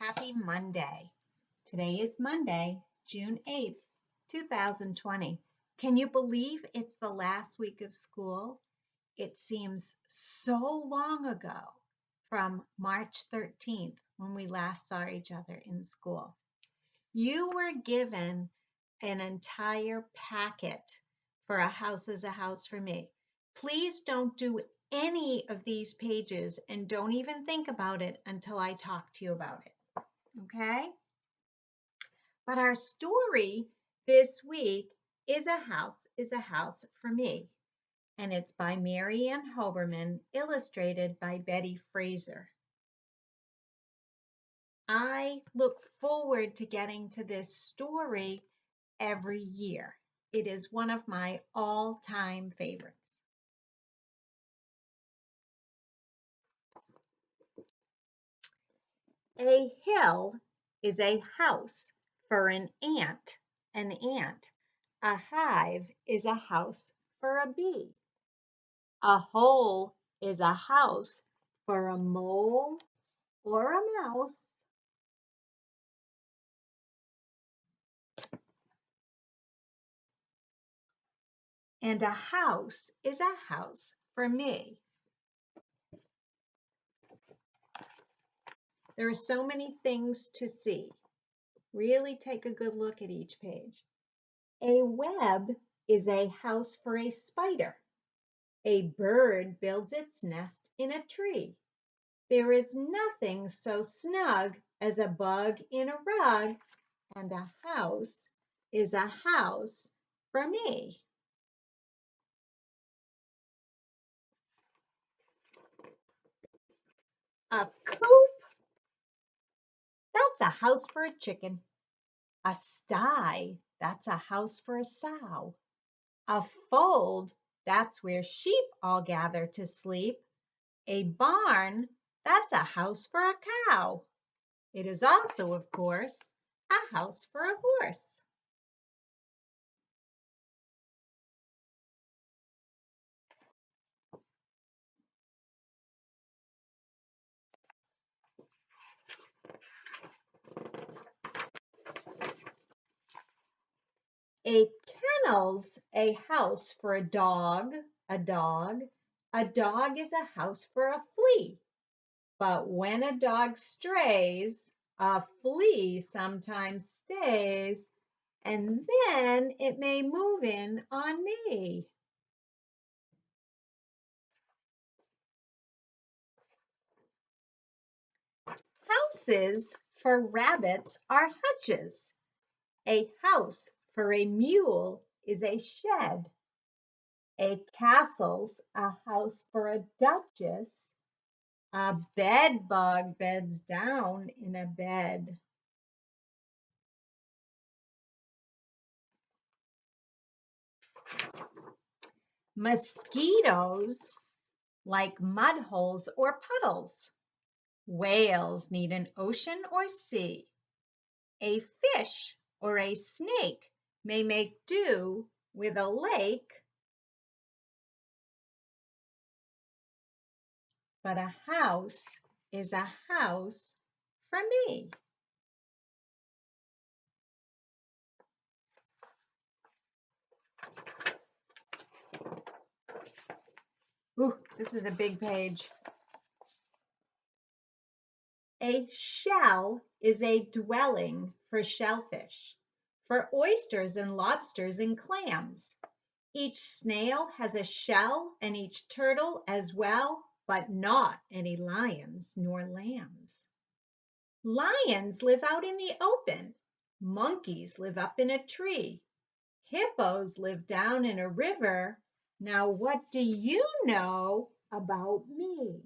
Happy Monday. Today is Monday, June 8th, 2020. Can you believe it's the last week of school? It seems so long ago from March 13th when we last saw each other in school. You were given an entire packet for A House is a House for Me. Please don't do any of these pages and don't even think about it until I talk to you about it. Okay? But our story this week is A House is a House for Me. And it's by Mary Ann Hoberman, illustrated by Betty Fraser. I look forward to getting to this story every year. It is one of my all-time favorites. A hill is a house for an ant. A hive is a house for a bee. A hole is a house for a mole or a mouse. And a house is a house for me. There are so many things to see. Really take a good look at each page. A web is a house for a spider. A bird builds its nest in a tree. There is nothing so snug as a bug in a rug, and a house is a house for me. A coop, that's a house for a chicken. A sty, that's a house for a sow. A fold, that's where sheep all gather to sleep. A barn, that's a house for a cow. It is also, of course, a house for a horse. A kennel's a house for a dog, a dog. A dog is a house for a flea. But when a dog strays, a flea sometimes stays, and then it may move in on me. Houses for rabbits are hutches. A house for a mule is a shed. A castle's a house for a duchess. A bed bug beds down in a bed. Mosquitoes like mud holes or puddles. Whales need an ocean or sea. A fish or a snake may make do with a lake, but a house is a house for me. Ooh, this is a big page. A shell is a dwelling for shellfish, for oysters and lobsters and clams. Each snail has a shell and each turtle as well, but not any lions nor lambs. Lions live out in the open. Monkeys live up in a tree. Hippos live down in a river. Now, what do you know about me?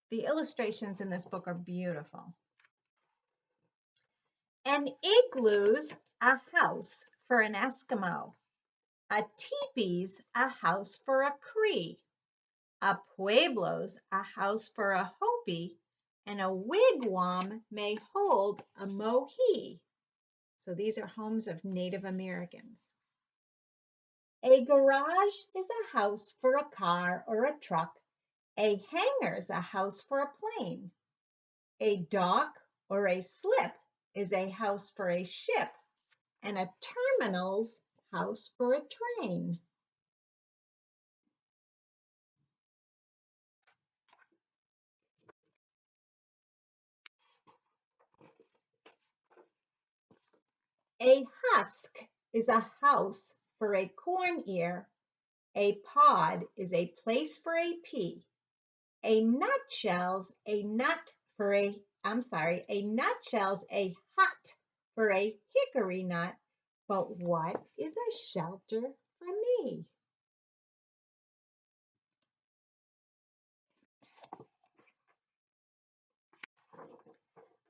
The illustrations in this book are beautiful. An igloo's a house for an Eskimo. A teepee's a house for a Cree. A pueblo's a house for a Hopi. And a wigwam may hold a Mohi. So these are homes of Native Americans. A garage is a house for a car or a truck. A hangar's a house for a plane. A dock or a slip is a house for a ship, and a terminal's house for a train. A husk is a house for a corn ear. A pod is a place for a pea. A nutshell's a nut for a nutshell's a hut for a hickory nut. But what is a shelter for me?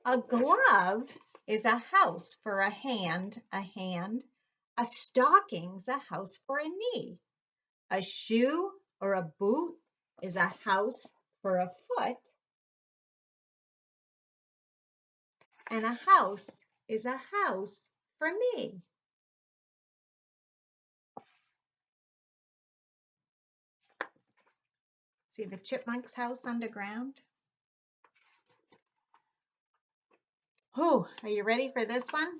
A glove is a house for a hand. A stocking's a house for a knee. A shoe or a boot is a house for a foot. And a house is a house for me. See the chipmunk's house underground? Oh, are you ready for this one?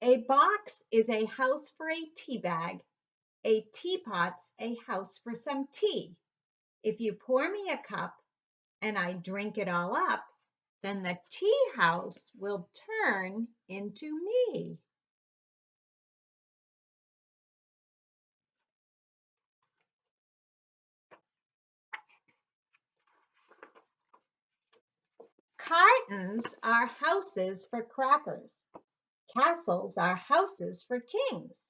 A box is a house for a tea bag. A teapot's a house for some tea. If you pour me a cup and I drink it all up, then the tea house will turn into me. Cartons are houses for crackers. Castles are houses for kings.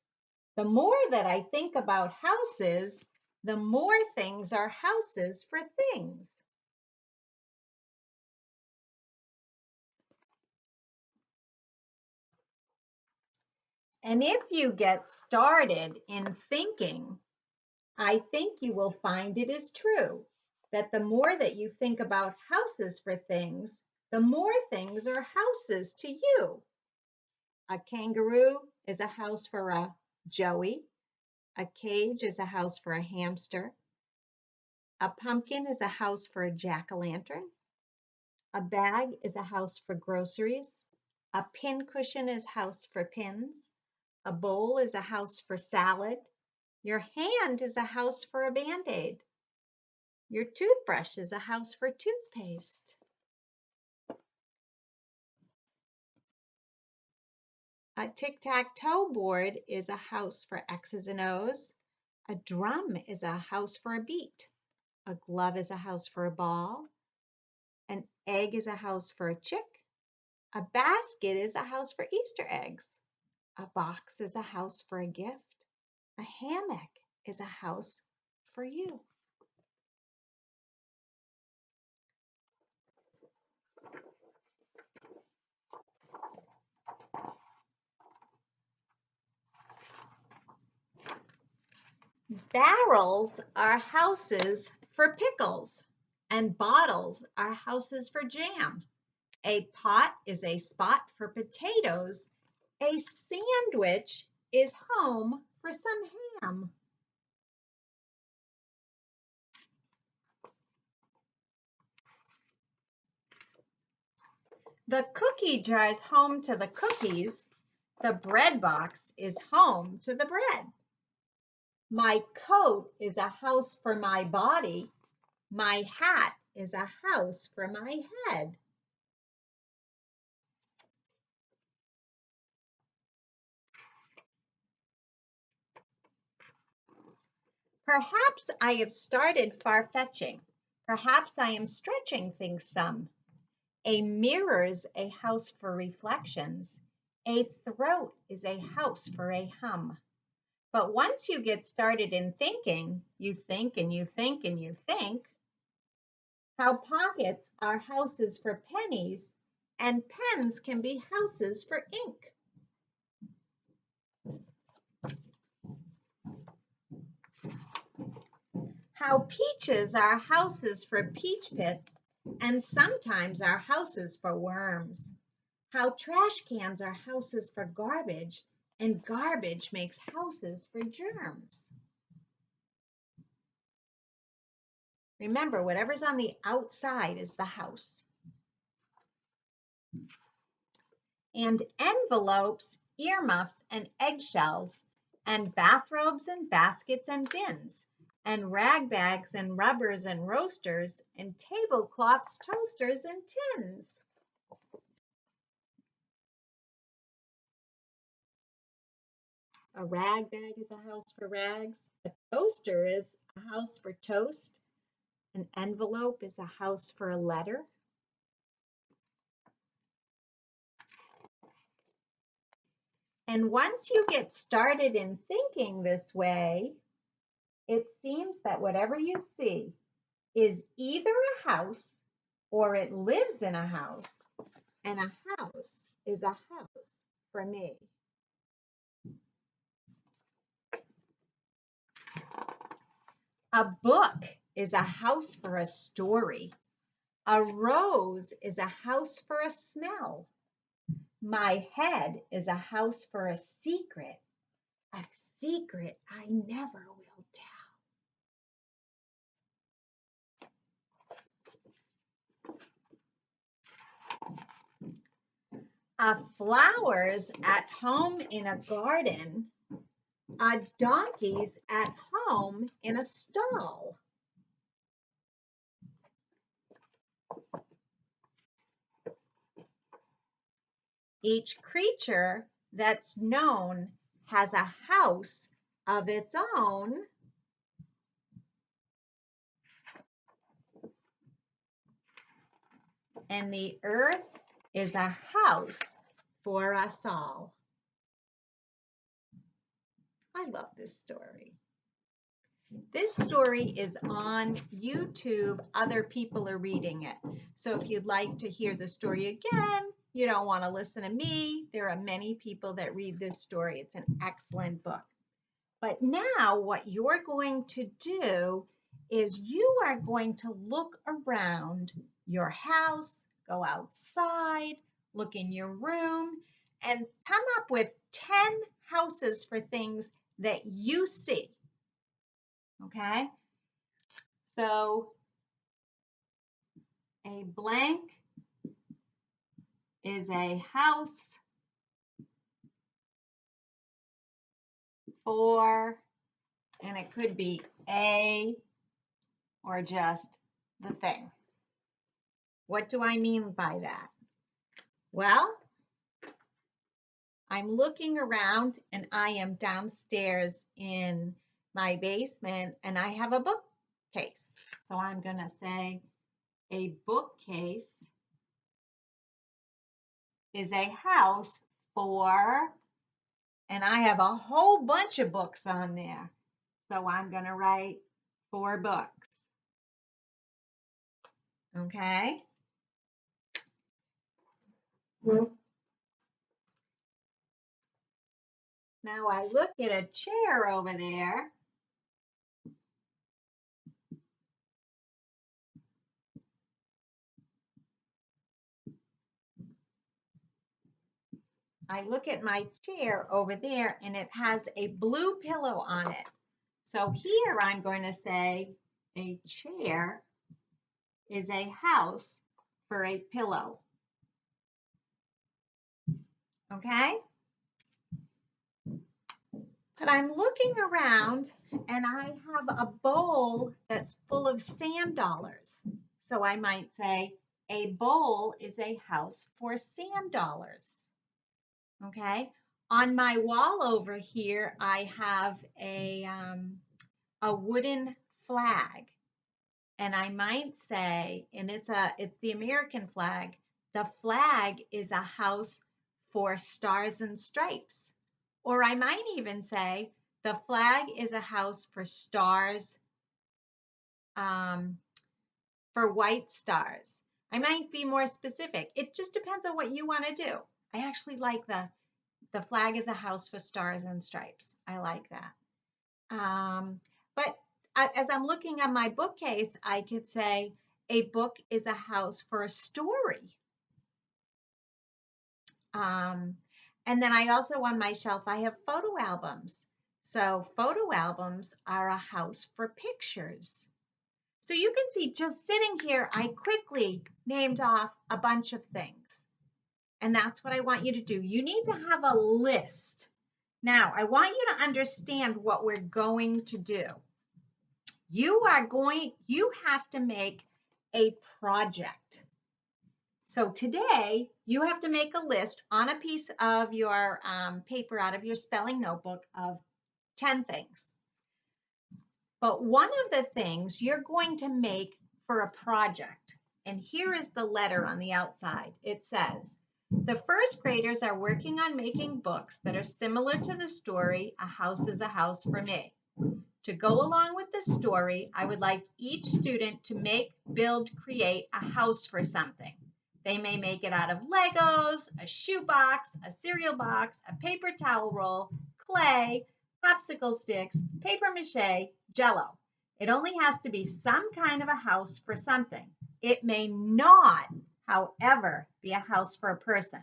The more that I think about houses, the more things are houses for things. And if you get started in thinking, I think you will find it is true that the more that you think about houses for things, the more things are houses to you. A kangaroo is a house for a joey. A cage is a house for a hamster. A pumpkin is a house for a jack-o'-lantern. A bag is a house for groceries. A pincushion is a house for pins. A bowl is a house for salad. Your hand is a house for a Band-Aid. Your toothbrush is a house for toothpaste. A tic-tac-toe board is a house for X's and O's. A drum is a house for a beat. A glove is a house for a ball. An egg is a house for a chick. A basket is a house for Easter eggs. A box is a house for a gift. A hammock is a house for you. Barrels are houses for pickles, and bottles are houses for jam. A pot is a spot for potatoes. A sandwich is home for some ham. The cookie jar is home to the cookies. The bread box is home to the bread. My coat is a house for my body. My hat is a house for my head. Perhaps I have started far-fetching. Perhaps I am stretching things some. A mirror's a house for reflections. A throat is a house for a hum. But once you get started in thinking, you think and you think and you think. How pockets are houses for pennies and pens can be houses for ink. How peaches are houses for peach pits and sometimes are houses for worms. How trash cans are houses for garbage And garbage makes houses for germs. Remember, whatever's on the outside is the house. And envelopes, earmuffs, and eggshells, and bathrobes and baskets and bins, and rag bags and rubbers and roasters, and tablecloths, toasters, and tins. A rag bag is a house for rags. A toaster is a house for toast. An envelope is a house for a letter. And once you get started in thinking this way, it seems that whatever you see is either a house or it lives in a house, and a house is a house for me. A book is a house for a story. A rose is a house for a smell. My head is a house for a secret I never will tell. Flowers at home in a garden, donkeys at home in a stall. Each creature that's known has a house of its own. And the earth is a house for us all. I love this story. This story is on YouTube. Other people are reading it. So if you'd like to hear the story again, you don't want to listen to me, there are many people that read this story. It's an excellent book. But now what you're going to do is you are going to look around your house, go outside, look in your room, and come up with 10 houses for things that you see. Okay? So a blank is a house for, and it could be a or just the thing. What do I mean by that? Well, I'm looking around and I am downstairs in my basement and I have a bookcase. So I'm going to say a bookcase is a house for, and I have a whole bunch of books on there. So I'm going to write 4 books. Okay? Now I look at a chair over there. I look at my chair over there and it has a blue pillow on it. So here I'm going to say a chair is a house for a pillow. Okay? But I'm looking around and I have a bowl that's full of sand dollars. So I might say a bowl is a house for sand dollars. Okay? On my wall over here, I have a wooden flag. And I might say, and it's the American flag. The flag is a house for stars and stripes. Or I might even say the flag is a house for stars, for white stars. I might be more specific. It just depends on what you want to do. I actually like the flag is a house for stars and stripes. I like that. But as I'm looking on my bookcase, I could say a book is a house for a story. And then I also on my shelf, I have photo albums. So photo albums are a house for pictures. So you can see just sitting here, I quickly named off a bunch of things. And that's what I want you to do. You need to have a list. Now, I want you to understand what we're going to do. You have to make a project. So today, you have to make a list on a piece of your paper out of your spelling notebook of 10 things. But one of the things you're going to make for a project, and here is the letter on the outside. It says, the first graders are working on making books that are similar to the story, A House is a House for Me. To go along with the story, I would like each student to make, build, create a house for something. They may make it out of Legos, a shoebox, a cereal box, a paper towel roll, clay, popsicle sticks, paper mache, Jello. It only has to be some kind of a house for something. It may not, however, be a house for a person.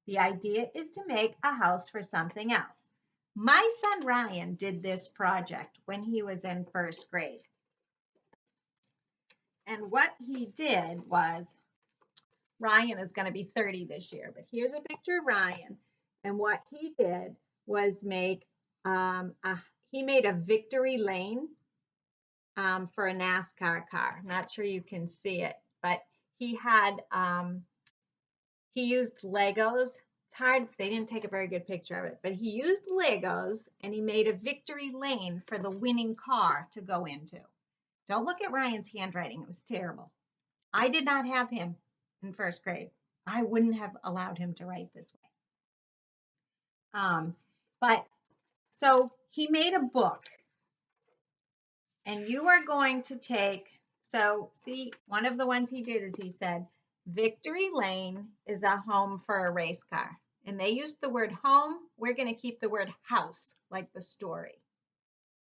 The idea is to make a house for something else. My son Ryan did this project when he was in first grade. And what he did was, Ryan is going to be 30 this year, but here's a picture of Ryan. And what he did was he made a victory lane for a NASCAR car. I'm not sure you can see it, but he used Legos. It's hard, they didn't take a very good picture of it, but he used Legos and he made a victory lane for the winning car to go into. Don't look at Ryan's handwriting, it was terrible. I did not have him in first grade. I wouldn't have allowed him to write this way. But so he made a book, and you are going to take, so see, one of the ones he did is he said, Victory Lane is a home for a race car. And they used the word home. We're going to keep the word house, like the story.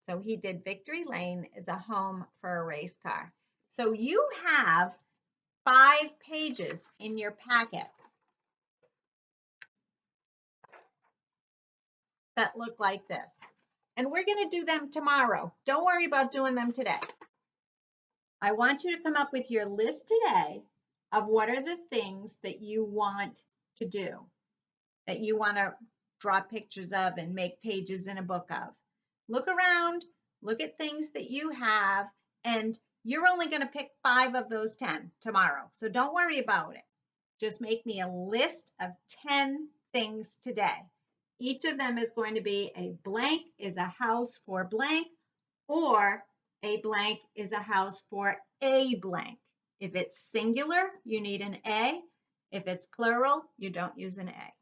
So he did Victory Lane is a home for a race car. So you have 5 pages in your packet that look like this. And we're going to do them tomorrow. Don't worry about doing them today. I want you to come up with your list today of what are the things that you want to do, that you want to draw pictures of and make pages in a book of. Look around, look at things that you have, and you're only going to pick 5 of those 10 tomorrow. So don't worry about it. Just make me a list of 10 things today. Each of them is going to be a blank is a house for blank, or a blank is a house for a blank. If it's singular, you need an A. If it's plural, you don't use an A.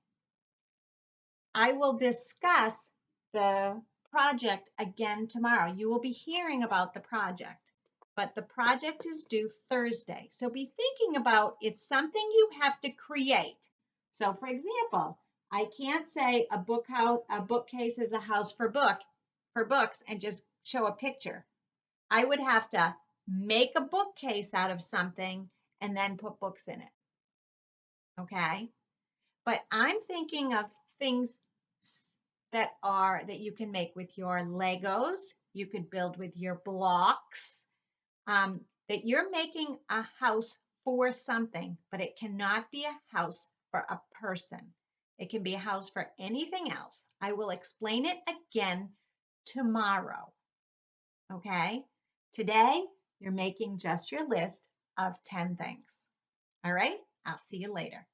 I will discuss the project again tomorrow. You will be hearing about the project, but the project is due Thursday. So be thinking about it's something you have to create. So for example, I can't say a bookcase is a house for books and just show a picture. I would have to make a bookcase out of something and then put books in it. Okay? But I'm thinking of things that you can make with your Legos, you could build with your blocks, that you're making a house for something, but it cannot be a house for a person. It can be a house for anything else. I will explain it again tomorrow. Okay? Today, you're making just your list of 10 things. All right? I'll see you later.